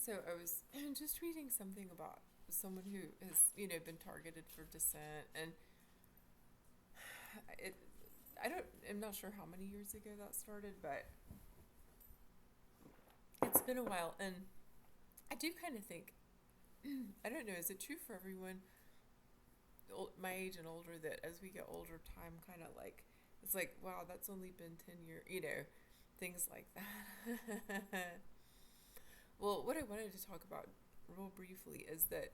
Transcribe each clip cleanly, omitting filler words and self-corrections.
So I was just reading something about someone who has, been targeted for dissent, and it, I'm not sure how many years ago that started, but it's been a while, and I do kind of think, I don't know, is it true for everyone my age and older that as we get older, time kind of like, it's like, wow, that's only been 10 years, things like that. Well, what I wanted to talk about real briefly is that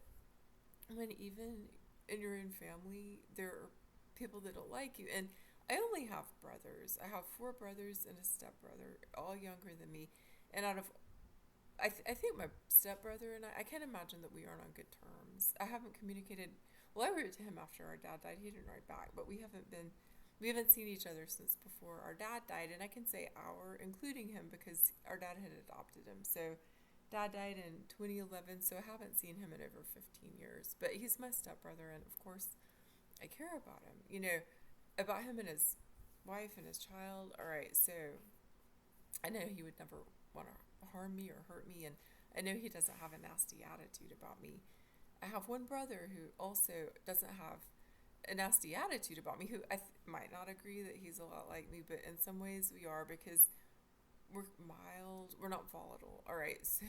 when even in your own family, there are people that don't like you. And I only have brothers. I have four brothers and a stepbrother, all younger than me. And out of, I think my stepbrother and I can't imagine that we aren't on good terms. I haven't communicated. Well, I wrote to him after our dad died. He didn't write back, but we haven't seen each other since before our dad died. And I can say our, including him, because our dad had adopted him. So dad died in 2011, so I haven't seen him in over 15 years. But he's my stepbrother, and of course, I care about him. About him and his wife and his child. All right, so I know he would never want to harm me or hurt me, and I know he doesn't have a nasty attitude about me. I have one brother who also doesn't have a nasty attitude about me, who might not agree that he's a lot like me, but in some ways we are because we're mild. We're not volatile. All right, so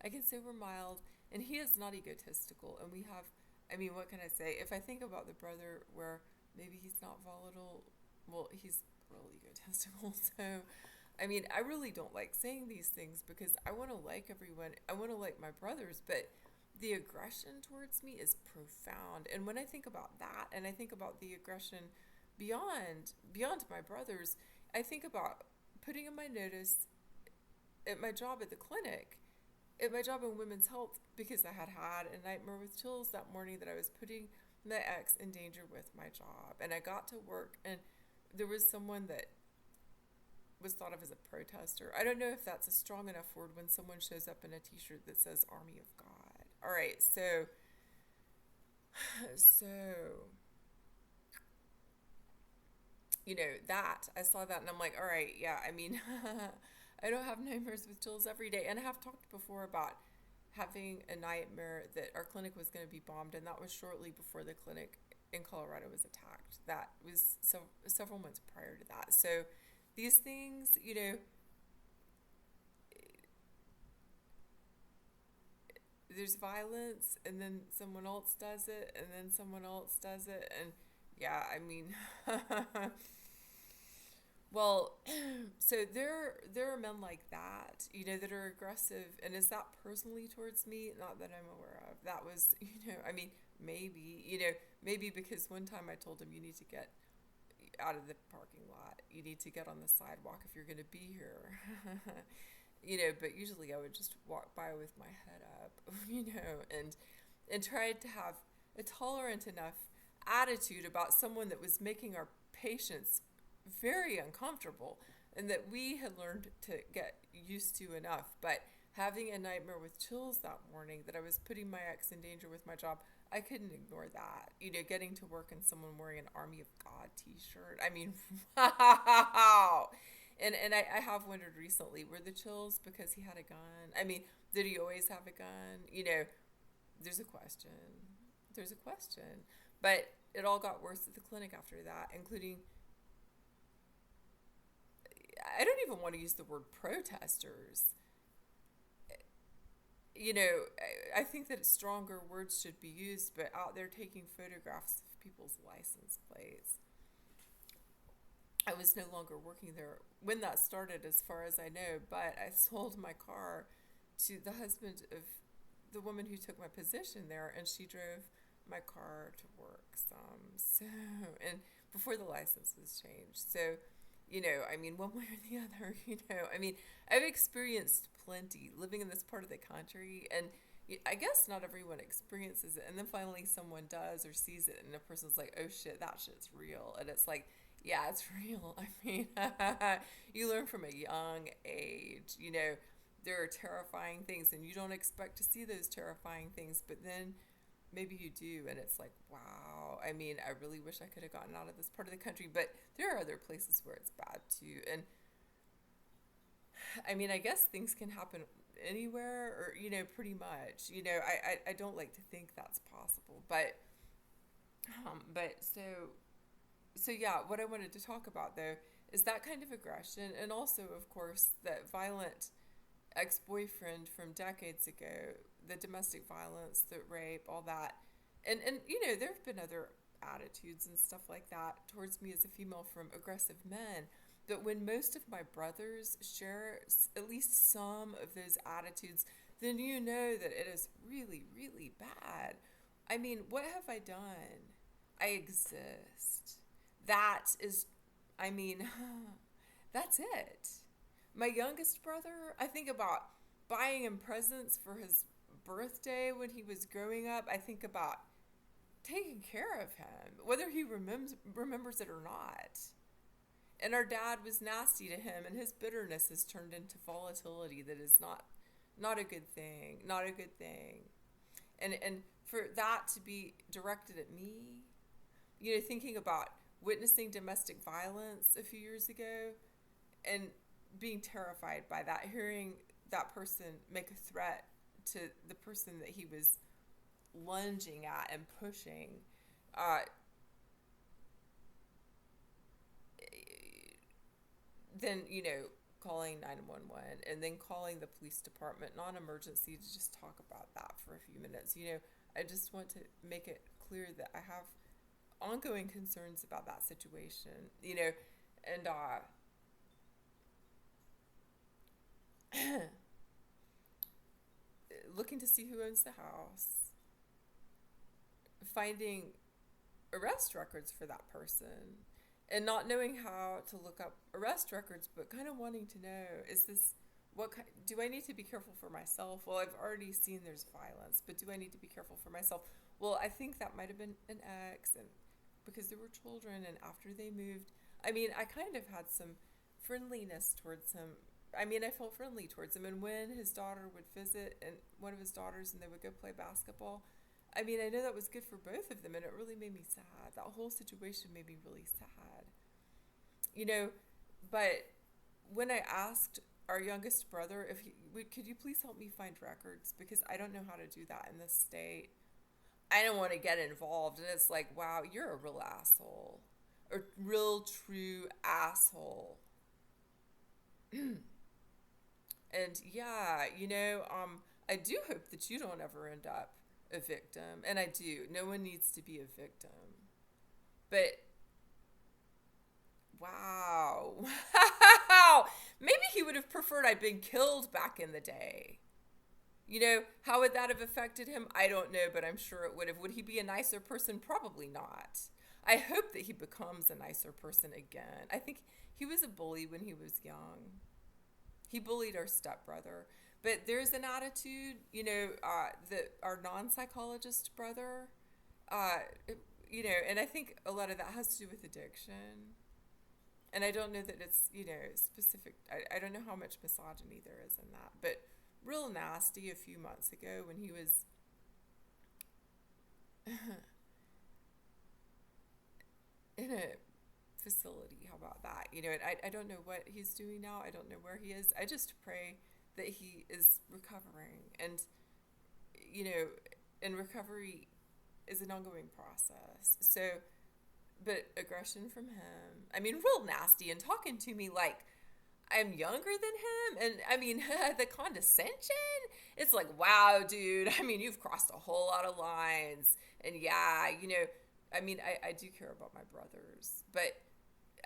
I can say we're mild, and he is not egotistical. And we have, I mean, what can I say? If I think about the brother where maybe he's not volatile, well, he's real egotistical. So, I mean, I really don't like saying these things because I want to like everyone. I want to like my brothers, but the aggression towards me is profound. And when I think about that, and I think about the aggression beyond my brothers, I think about putting in my notice at my job at the clinic, at my job in women's health, because I had had a nightmare with chills that morning that I was putting my ex in danger with my job. And I got to work, and there was someone that was thought of as a protester. I don't know if that's a strong enough word when someone shows up in a t-shirt that says Army of God. All right, so that I saw that and I'm like, all right, yeah, I mean, I don't have nightmares with chills every day. And I have talked before about having a nightmare that our clinic was going to be bombed, and that was shortly before the clinic in Colorado was attacked. That was several months prior to that. So these things, there's violence, and then someone else does it, and then someone else does it, and yeah, I mean, well, so there are men like that, that are aggressive, and is that personally towards me? Not that I'm aware of. That was, I mean, maybe, maybe because one time I told him you need to get out of the parking lot. You need to get on the sidewalk if you're going to be here. But usually I would just walk by with my head up, and tried to have a tolerant enough attitude about someone that was making our patients very uncomfortable and that we had learned to get used to enough. But having a nightmare with chills that morning that I was putting my ex in danger with my job, I couldn't ignore that. Getting to work and someone wearing an Army of God t-shirt. I mean, wow. And I have wondered recently, were the chills because he had a gun? I mean, did he always have a gun? There's a question. There's a question. But it all got worse at the clinic after that, including, I don't even want to use the word protesters. I think that stronger words should be used, but out there taking photographs of people's license plates. I was no longer working there when that started, as far as I know, but I sold my car to the husband of the woman who took my position there, and she drove my car to work and before the license was changed. So, I mean, one way or the other, I mean, I've experienced plenty living in this part of the country, and I guess not everyone experiences it, and then finally someone does or sees it, and the person's like, oh shit, that shit's real. And it's like, yeah, it's real. I mean, you learn from a young age, there are terrifying things, and you don't expect to see those terrifying things, but then maybe you do, and it's like, wow. I mean, I really wish I could have gotten out of this part of the country, but there are other places where it's bad too. And I mean, I guess things can happen anywhere, or, pretty much. I don't like to think that's possible, but so yeah, what I wanted to talk about though is that kind of aggression, and also, of course, that violent ex-boyfriend from decades ago, the domestic violence, the rape, all that. And there have been other attitudes and stuff like that towards me as a female from aggressive men. But when most of my brothers share at least some of those attitudes, then you know that it is really, really bad. I mean, what have I done? I exist. That is, I mean, that's it. My youngest brother, I think about buying him presents for his birthday when he was growing up. I think about taking care of him, whether he remembers it or not. And our dad was nasty to him, and his bitterness has turned into volatility that is not a good thing, not a good thing. And for that to be directed at me, thinking about witnessing domestic violence a few years ago and being terrified by that, hearing that person make a threat to the person that he was lunging at and pushing, then, calling 911 and then calling the police department, non-emergency, to just talk about that for a few minutes. I just want to make it clear that I have ongoing concerns about that situation, and looking to see who owns the house, finding arrest records for that person, and not knowing how to look up arrest records, but kind of wanting to know, do I need to be careful for myself? Well, I've already seen there's violence, but do I need to be careful for myself? Well, I think that might have been an ex, and because there were children, and after they moved, I mean, I kind of had some friendliness towards him. I mean, I felt friendly towards him, and when his daughter would visit, and one of his daughters, and they would go play basketball, I mean, I know that was good for both of them, and it really made me sad. That whole situation made me really sad. But when I asked our youngest brother if could you please help me find records, because I don't know how to do that in this state. I don't want to get involved. And it's like, wow, you're a real asshole. A real true asshole. And yeah, I do hope that you don't ever end up a victim. And I do. No one needs to be a victim. But wow. Wow. Maybe he would have preferred I'd been killed back in the day. How would that have affected him? I don't know, but I'm sure it would have. Would he be a nicer person? Probably not. I hope that he becomes a nicer person again. I think he was a bully when he was young. He bullied our stepbrother. But there's an attitude, that our non-psychologist brother, and I think a lot of that has to do with addiction. And I don't know that it's, specific. I don't know how much misogyny there is in that. But real nasty a few months ago when he was in a facility. How about that? And I don't know what he's doing now. I don't know where he is. I just pray that he is recovering. And, and recovery is an ongoing process. So, but aggression from him, I mean, real nasty, and talking to me like I'm younger than him. And I mean, the condescension, it's like, wow, dude, I mean, you've crossed a whole lot of lines. And yeah, I mean, I do care about my brothers, but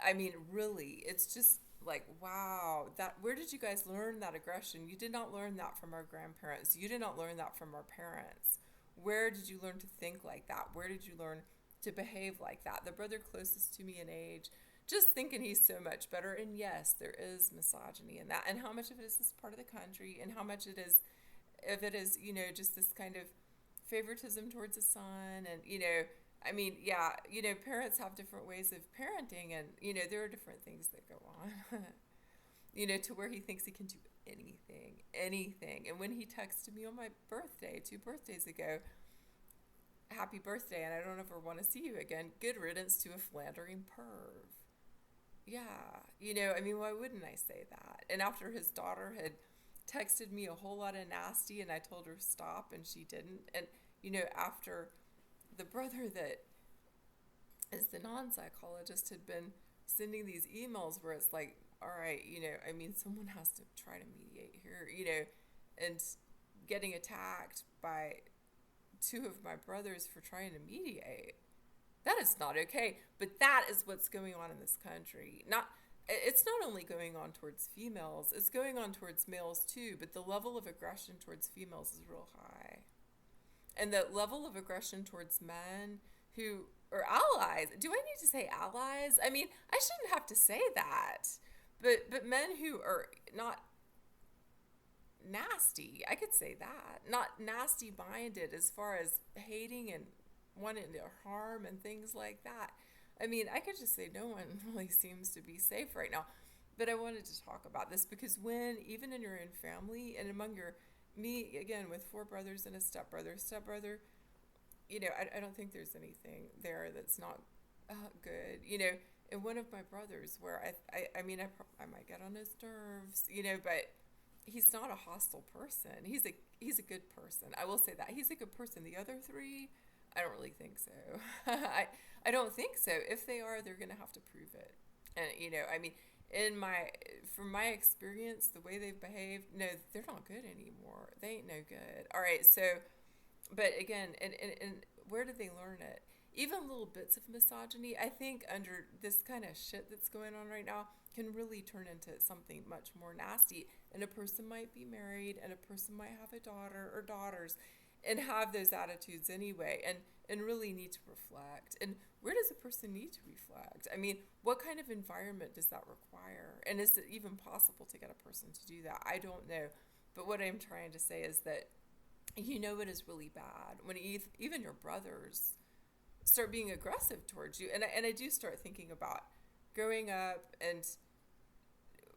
I mean, really, it's just like, wow, where did you guys learn that aggression? You did not learn that from our grandparents. You did not learn that from our parents. Where did you learn to think like that? Where did you learn to behave like that? The brother closest to me in age, just thinking he's so much better. And yes, there is misogyny in that. And how much of it is this part of the country, and how much if it is, just this kind of favoritism towards a son. And, I mean, yeah, parents have different ways of parenting, and, there are different things that go on, to where he thinks he can do anything. And when he texted me on my birthday, 2 birthdays ago, happy birthday, and I don't ever want to see you again, good riddance to a philandering perv. Yeah, I mean, why wouldn't I say that? And after his daughter had texted me a whole lot of nasty, and I told her stop, and she didn't. And, after the brother that is the non-psychologist had been sending these emails where it's like, all right, someone has to try to mediate here, and getting attacked by two of my brothers for trying to mediate. That is not okay. But that is what's going on in this country. It's not only going on towards females, it's going on towards males too, but the level of aggression towards females is real high. And the level of aggression towards men who are allies. Do I need to say allies? I mean, I shouldn't have to say that. But men who are not nasty, I could say that. Not nasty minded as far as hating and wanting to harm and things like that. I mean, I could just say no one really seems to be safe right now. But I wanted to talk about this because when, even in your own family and among me, again, with 4 brothers and a stepbrother, I don't think there's anything there that's not good, and one of my brothers where I might get on his nerves, but he's not a hostile person. He's a good person. I will say that. He's a good person. The other 3, I don't really think so. I don't think so. If they are, they're going to have to prove it. And, from my experience, the way they've behaved, no, they're not good anymore. They ain't no good. All right, so, but again, and where did they learn it? Even little bits of misogyny, I think under this kind of shit that's going on right now, can really turn into something much more nasty. And a person might be married, and a person might have a daughter or daughters, and have those attitudes anyway, and really need to reflect. And where does a person need to reflect? I mean, what kind of environment does that require? And is it even possible to get a person to do that? I don't know. But what I'm trying to say is that it is really bad when even your brothers start being aggressive towards you. And I do start thinking about growing up, and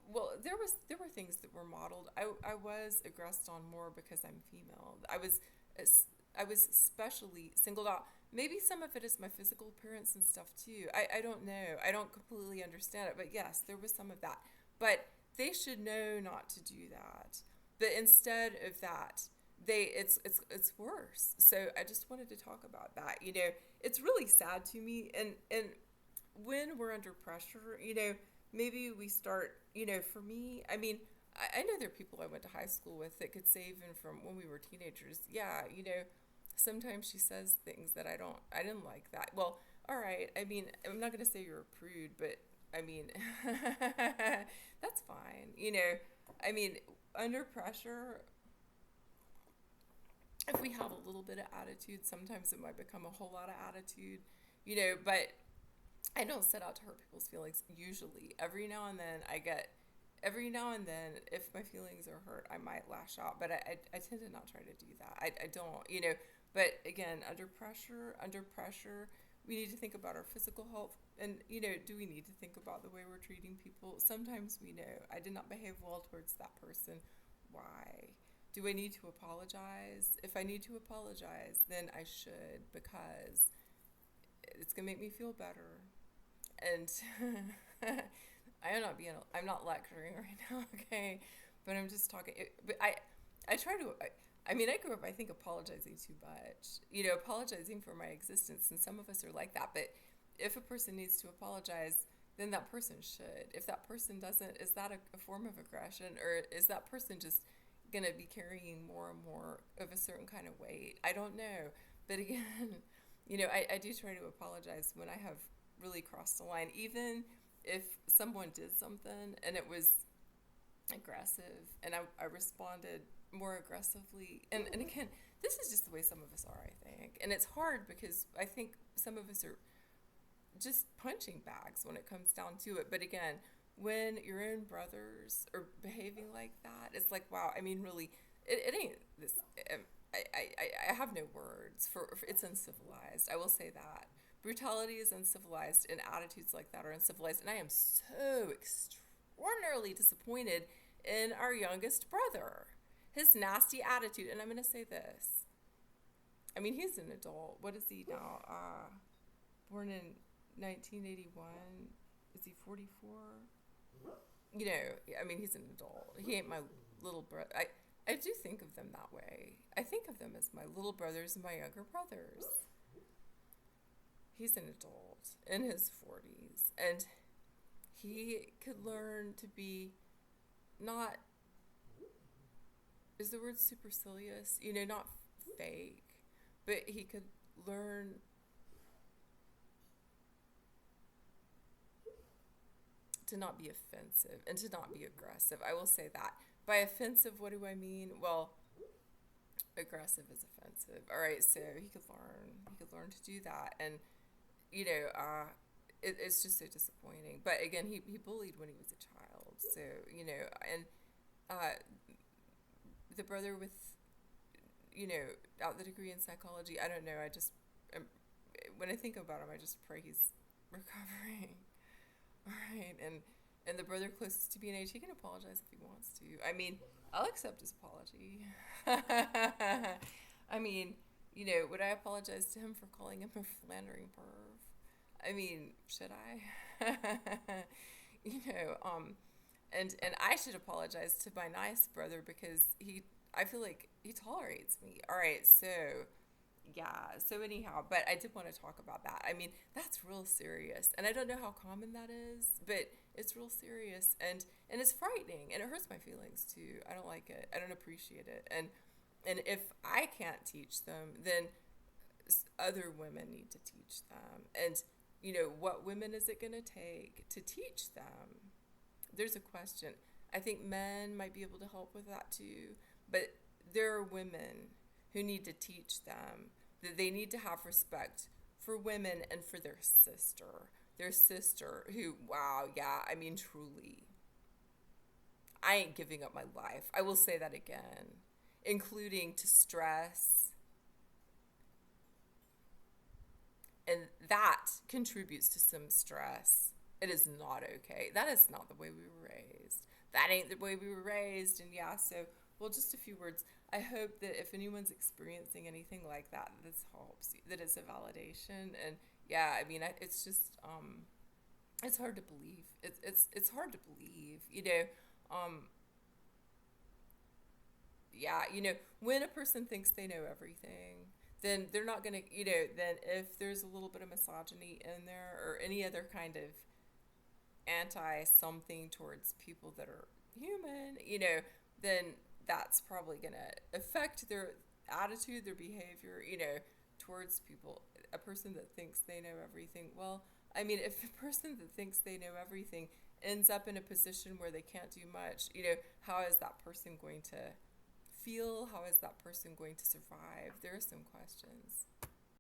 well, there were things that were modeled. I was aggressed on more because I'm female. I was especially singled out. Maybe some of it is my physical appearance and stuff too. I don't know. I don't completely understand it, but yes, there was some of that. But they should know not to do that. But instead of that, it's worse. So I just wanted to talk about that. It's really sad to me, and when we're under pressure, maybe we start, for me, I mean, I know there are people I went to high school with that could say even from when we were teenagers, yeah, sometimes she says things that I didn't like that. Well, all right, I mean, I'm not going to say you're a prude, but I mean, that's fine. I mean, under pressure, if we have a little bit of attitude, sometimes it might become a whole lot of attitude, but I don't set out to hurt people's feelings usually. Every now and then, if my feelings are hurt, I might lash out, but I tend to not try to do that. I don't, but again, under pressure, we need to think about our physical health, and, do we need to think about the way we're treating people? Sometimes we know, I did not behave well towards that person. Why? Do I need to apologize? If I need to apologize, then I should, because it's going to make me feel better. And I'm not lecturing right now, okay? But I'm just talking. But I try to, I grew up, I think, apologizing too much. Apologizing for my existence, and some of us are like that. But if a person needs to apologize, then that person should. If that person doesn't, is that a form of aggression, or is that person just going to be carrying more and more of a certain kind of weight? I don't know. But again, I do try to apologize when I have really crossed the line, even if someone did something and it was aggressive and I responded more aggressively. And again, this is just the way some of us are, I think. And it's hard because I think some of us are just punching bags when it comes down to it. But again, when your own brothers are behaving like that, it's like, wow, I mean, really, it ain't this. I have no words for it's uncivilized. I will say that. Brutality is uncivilized, and attitudes like that are uncivilized. And I am so extraordinarily disappointed in our youngest brother. His nasty attitude. And I'm going to say this. I mean, he's an adult. What is he now? Born in 1981. Is he 44? I mean, he's an adult. He ain't my little brother. I do think of them that way. I think of them as my little brothers and my younger brothers. He's an adult in his 40s, and he could learn to be not, is the word supercilious? Not fake, but he could learn to not be offensive and to not be aggressive. I will say that. By offensive, what do I mean? Well, aggressive is offensive. All right, so he could learn. He could learn to do that, and it's just so disappointing. But again, he bullied when he was a child. So and the brother with out the degree in psychology. I don't know. I just when I think about him, I just pray he's recovering. All right, and the brother closest to being age, he can apologize if he wants to. I mean, I'll accept his apology. I mean, would I apologize to him for calling him a philandering perv? I mean, should I? And I should apologize to my nice brother because I feel like he tolerates me. All right, so yeah, so anyhow, but I did want to talk about that. I mean, that's real serious, and I don't know how common that is, but it's real serious, and it's frightening, and it hurts my feelings too. I don't like it. I don't appreciate it, and if I can't teach them, then other women need to teach them. And what women is it going to take to teach them? There's a question. I think men might be able to help with that too, but there are women who need to teach them that they need to have respect for women and for their sister who, wow, yeah, I mean, truly, I ain't giving up my life. I will say that again, including to stress. And that contributes to some stress. It is not okay. That is not the way we were raised. That ain't the way we were raised. And yeah, so, well, just a few words. I hope that if anyone's experiencing anything like that, this helps, that it's a validation. And yeah, I mean, it's just, it's hard to believe. It's hard to believe, yeah, when a person thinks they know everything, then they're not going to, then if there's a little bit of misogyny in there or any other kind of anti-something towards people that are human, then that's probably going to affect their attitude, their behavior, towards people. A person that thinks they know everything, well, I mean, if a person that thinks they know everything ends up in a position where they can't do much, how is that person going to feel? How is that person going to survive? There are some questions.